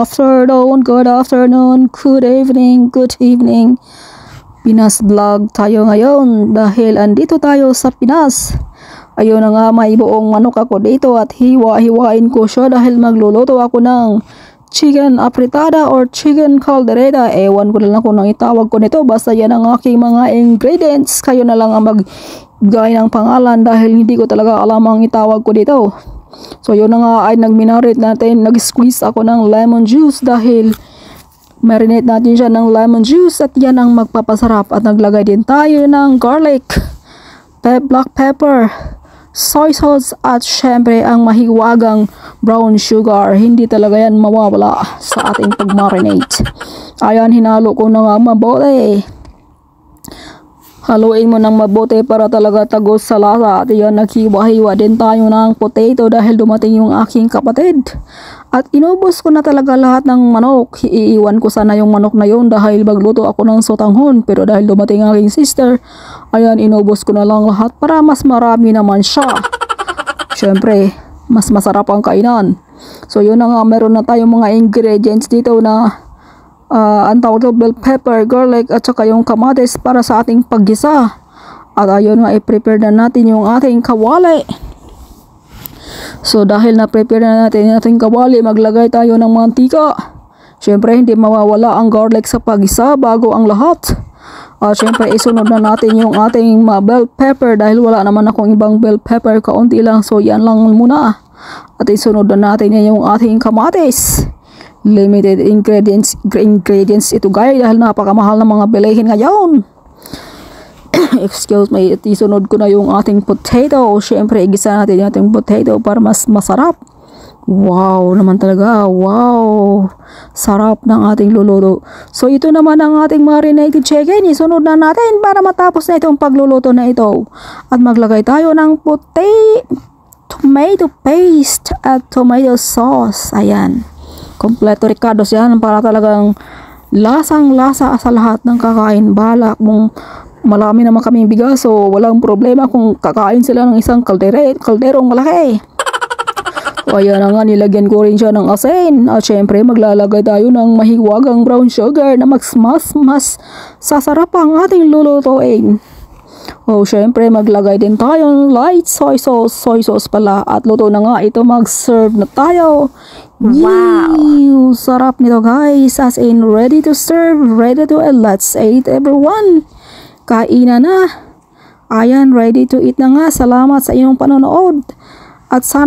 afternoon, good evening. Pinas vlog tayo ngayon dahil andito tayo sa Pinas. Ayun na nga, may buong manok ako dito at hiwa-hiwain ko siya dahil magluluto ako ng chicken apretada or chicken caldereta. Ewan ko na lang kung nang itawag ko nito, basta yan ang aking mga ingredients. Kayo na lang ang maggay ng pangalan dahil hindi ko talaga alam ang itawag ko dito. So yun na nga, ay nag-marinate natin, nag-squeeze ako ng lemon juice dahil marinate natin siya ng lemon juice at yan ang magpapasarap. At naglagay din tayo ng garlic, black pepper, soy sauce at syempre ang mahiwagang brown sugar. Hindi talaga yan mawawala sa ating pag-marinate. Ayan, hinalo ko na nga mabuti. Haluin mo ng mabuti para talaga tagos sa lasa. At yan, naghiwa-hiwa din tayo ng potato dahil dumating yung aking kapatid. At inubos ko na talaga lahat ng manok. Iiwan ko sana yung manok na yun dahil magluto ako ng sotanghon. Pero dahil dumating aking sister, ayan, inubos ko na lang lahat para mas marami naman siya. Siyempre, mas masarap ang kainan. So yun na nga, meron na tayong mga ingredients dito na ang tawag bell pepper, garlic at saka yung kamatis para sa ating paggisa. At ayun nga, i-prepare na natin yung ating kawali. So dahil na-prepare na natin yung ating kawali, maglagay tayo ng mantika. Syempre hindi mawawala ang garlic sa paggisa bago ang lahat. At syempre isunod na natin yung ating bell pepper dahil wala naman akong ibang bell pepper, kaunti lang, so yan lang muna. At isunod na natin yung ating kamatis. Limited ingredients ito guys dahil napakamahal ng mga bilihin ngayon. Excuse me. At isunod ko na yung ating potato. Syempre igisa natin yung ating potato para mas masarap. Wow naman talaga, wow, sarap ng ating luluto. So ito naman ang ating marinated chicken. Isunod na natin para matapos na itong pagluluto na ito. At maglagay tayo ng tomato paste at tomato sauce. Ayan, kompleto ricados yan para talagang lasang-lasa sa lahat ng kakain. Balak mong malami naman kaming bigas, so walang problema kung kakain sila ng isang kalderong malaki. So ayan na nga, nilagyan ko rin siya ng asin. At syempre maglalagay tayo ng mahiwagang brown sugar na mas sasarap ang ating lulutuin. O syempre maglagay din tayo ng light soy sauce pala. At luto na nga ito, mag-serve na tayo. Wow! Sarap nito guys, as in ready to serve, ready to eat. Let's eat everyone. Kainan na. Ayan, ready to eat na nga. Salamat sa inyong panonood. At sana